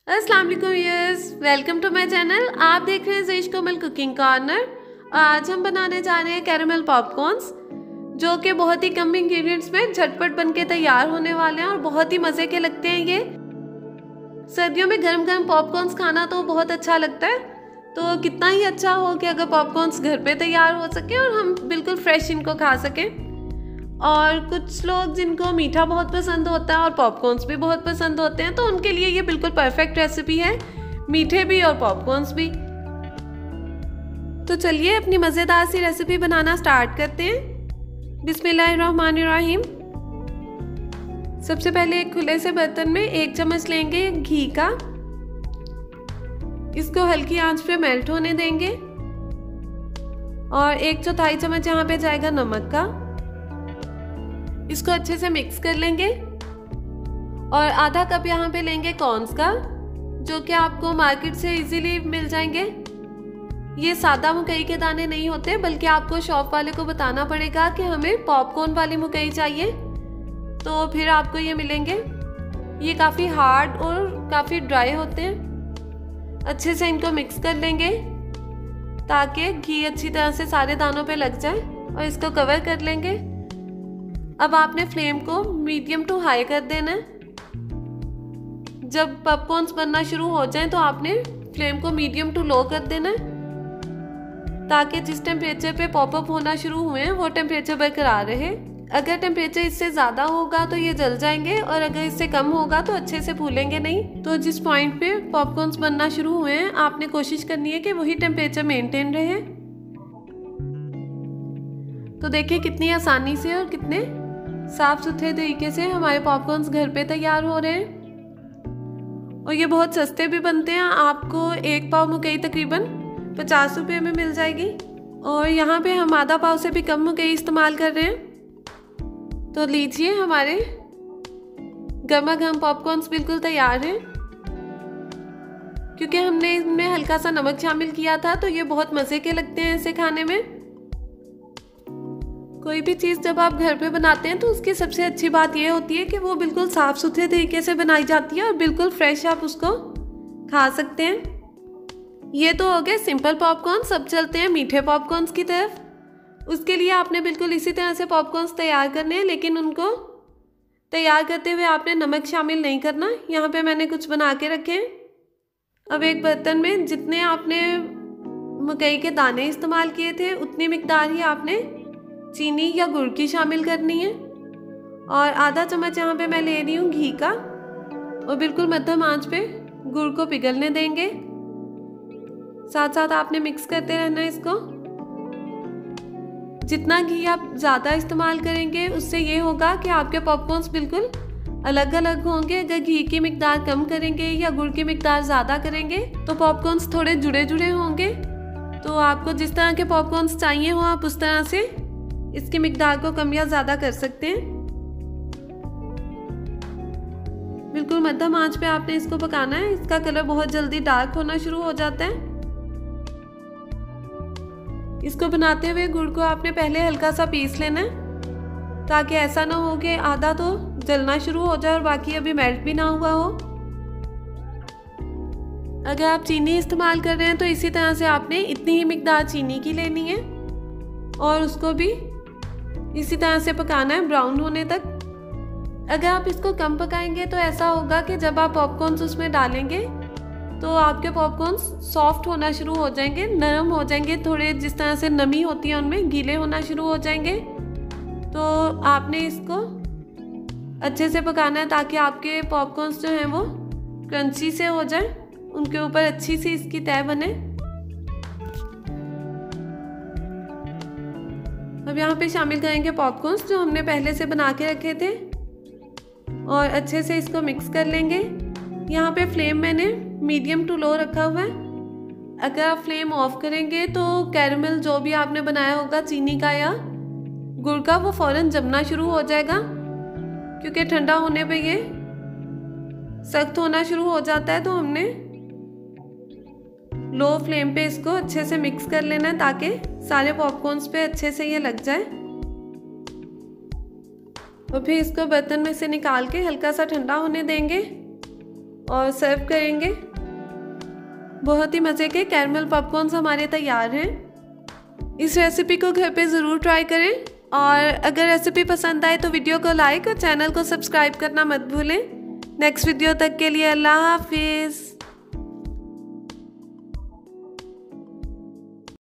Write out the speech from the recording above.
अस्सलाम वालेकुम viewers, welcome to my channel. आप देख रहे हैं ज़ईश कोमल कुकिंग कॉर्नर। आज हम बनाने जा रहे हैं कैरेमल पॉपकॉर्न्स, जो कि बहुत ही कम इंग्रेडिएंट्स में झटपट बनके तैयार होने वाले हैं और बहुत ही मज़े के लगते हैं। ये सर्दियों में गरम गरम पॉपकॉर्न्स खाना तो बहुत अच्छा लगता है, तो कितना ही अच्छा हो कि अगर पॉपकॉर्न्स घर पे तैयार हो सके और हम बिल्कुल फ्रेश इनको खा सकें। और कुछ लोग जिनको मीठा बहुत पसंद होता है और पॉपकॉर्न्स भी बहुत पसंद होते हैं, तो उनके लिए ये बिल्कुल परफेक्ट रेसिपी है, मीठे भी और पॉपकॉर्न्स भी। तो चलिए अपनी मज़ेदार सी रेसिपी बनाना स्टार्ट करते हैं। बिस्मिल्लाहिर्रहमानिर्रहीम। सबसे पहले एक खुले से बर्तन में 1 चम्मच लेंगे घी का। इसको हल्की आंच पे मेल्ट होने देंगे और 1/4 चम्मच यहाँ पे जाएगा नमक का। इसको अच्छे से मिक्स कर लेंगे और आधा कप यहाँ पे लेंगे कॉर्न्स का, जो कि आपको मार्केट से इजीली मिल जाएंगे। ये सादा मकई के दाने नहीं होते, बल्कि आपको शॉप वाले को बताना पड़ेगा कि हमें पॉपकॉर्न वाली मकई चाहिए, तो फिर आपको ये मिलेंगे। ये काफ़ी हार्ड और काफ़ी ड्राई होते हैं। अच्छे से इनको मिक्स कर लेंगे ताकि घी अच्छी तरह से सारे दानों पे लग जाए और इसको कवर कर लेंगे। अब आपने फ्लेम को मीडियम टू हाई कर देना है। जब पॉपकॉर्न्स बनना शुरू हो जाएं तो आपने फ्लेम को मीडियम टू लो कर देना है, ताकि जिस टेम्परेचर पे पॉपअप होना शुरू हुए हैं वो टेम्परेचर बरकरार रहे। अगर टेम्परेचर इससे ज़्यादा होगा तो ये जल जाएंगे, और अगर इससे कम होगा तो अच्छे से फूलेंगे नहीं। तो जिस पॉइंट पे पॉपकॉर्न्स बनना शुरू हुए हैं आपने कोशिश करनी है कि वही टेम्परेचर मेंटेन रहे। तो देखिए कितनी आसानी से और कितने साफ सुथरे तरीके से हमारे पॉपकॉर्न्स घर पे तैयार हो रहे हैं, और ये बहुत सस्ते भी बनते हैं। आपको 1 पाव मकई तकरीबन 50 रुपये में मिल जाएगी, और यहाँ पे हम आधा पाव से भी कम मकई इस्तेमाल कर रहे हैं। तो लीजिए, हमारे गर्मा गर्म पॉपकॉर्न्स बिल्कुल तैयार हैं। क्योंकि हमने इनमें हल्का सा नमक शामिल किया था, तो ये बहुत मज़े के लगते हैं इसे खाने में। कोई भी चीज़ जब आप घर पे बनाते हैं तो उसकी सबसे अच्छी बात यह होती है कि वो बिल्कुल साफ़ सुथरे तरीके से बनाई जाती है और बिल्कुल फ्रेश आप उसको खा सकते हैं। ये तो हो गए सिंपल पॉपकॉर्न। अब चलते हैं मीठे पॉपकॉर्न्स की तरफ। उसके लिए आपने बिल्कुल इसी तरह से पॉपकॉर्न्स तैयार करने हैं, लेकिन उनको तैयार करते हुए आपने नमक शामिल नहीं करना। यहाँ पे मैंने कुछ बना के रखे हैं। अब एक बर्तन में जितने आपने मकई के दाने इस्तेमाल किए थे उतनी मिकदार ही आपने चीनी या गुड़ की शामिल करनी है, और आधा चम्मच यहाँ पे मैं ले रही हूँ घी का, और बिल्कुल मध्यम आंच पे गुड़ को पिघलने देंगे। साथ साथ आपने मिक्स करते रहना है इसको। जितना घी आप ज़्यादा इस्तेमाल करेंगे उससे ये होगा कि आपके पॉपकॉर्न्स बिल्कुल अलग अलग होंगे। अगर घी की मिकदार कम करेंगे या गुड़ की मिकदार ज़्यादा करेंगे तो पॉपकॉर्न्स थोड़े जुड़े जुड़े होंगे। तो आपको जिस तरह के पॉपकॉर्न्स चाहिए हो आप उस तरह से इसकी मिकदार को कम या ज़्यादा कर सकते हैं। बिल्कुल मध्यम आंच पे आपने इसको पकाना है। इसका कलर बहुत जल्दी डार्क होना शुरू हो जाता है। इसको बनाते हुए गुड़ को आपने पहले हल्का सा पीस लेना है, ताकि ऐसा ना हो कि आधा तो जलना शुरू हो जाए और बाकी अभी मेल्ट भी ना हुआ हो। अगर आप चीनी इस्तेमाल कर रहे हैं तो इसी तरह से आपने इतनी ही मिकदार चीनी की लेनी है और उसको भी इसी तरह से पकाना है ब्राउन होने तक। अगर आप इसको कम पकाएंगे तो ऐसा होगा कि जब आप पॉपकॉर्न्स उसमें डालेंगे तो आपके पॉपकॉर्न्स सॉफ्ट होना शुरू हो जाएंगे, नरम हो जाएंगे, थोड़े जिस तरह से नमी होती है उनमें गीले होना शुरू हो जाएंगे। तो आपने इसको अच्छे से पकाना है ताकि आपके पॉपकॉर्न्स जो हैं वो क्रंची से हो जाए, उनके ऊपर अच्छी सी इसकी तह बने। अब यहाँ पे शामिल करेंगे पॉपकॉर्न्स जो हमने पहले से बना के रखे थे, और अच्छे से इसको मिक्स कर लेंगे। यहाँ पे फ्लेम मैंने मीडियम टू लो रखा हुआ है। अगर आप फ्लेम ऑफ करेंगे तो कैरेमल जो भी आपने बनाया होगा चीनी का या गुड़ का, वो फ़ौरन जमना शुरू हो जाएगा, क्योंकि ठंडा होने पे ये सख्त होना शुरू हो जाता है। तो हमने लो फ्लेम पे इसको अच्छे से मिक्स कर लेना है ताकि सारे पॉपकॉर्न्स पे अच्छे से ये लग जाए। और फिर इसको बर्तन में से निकाल के हल्का सा ठंडा होने देंगे। और सर्व करेंगे। बहुत ही मज़े के कैरमल पॉपकॉर्न्स हमारे तैयार हैं। इस रेसिपी को घर पे ज़रूर ट्राई करें और अगर रेसिपी पसंद आए तो वीडियो को लाइक और चैनल को सब्सक्राइब करना मत भूलें। नेक्स्ट वीडियो तक के लिए अल्लाह हाफिज़।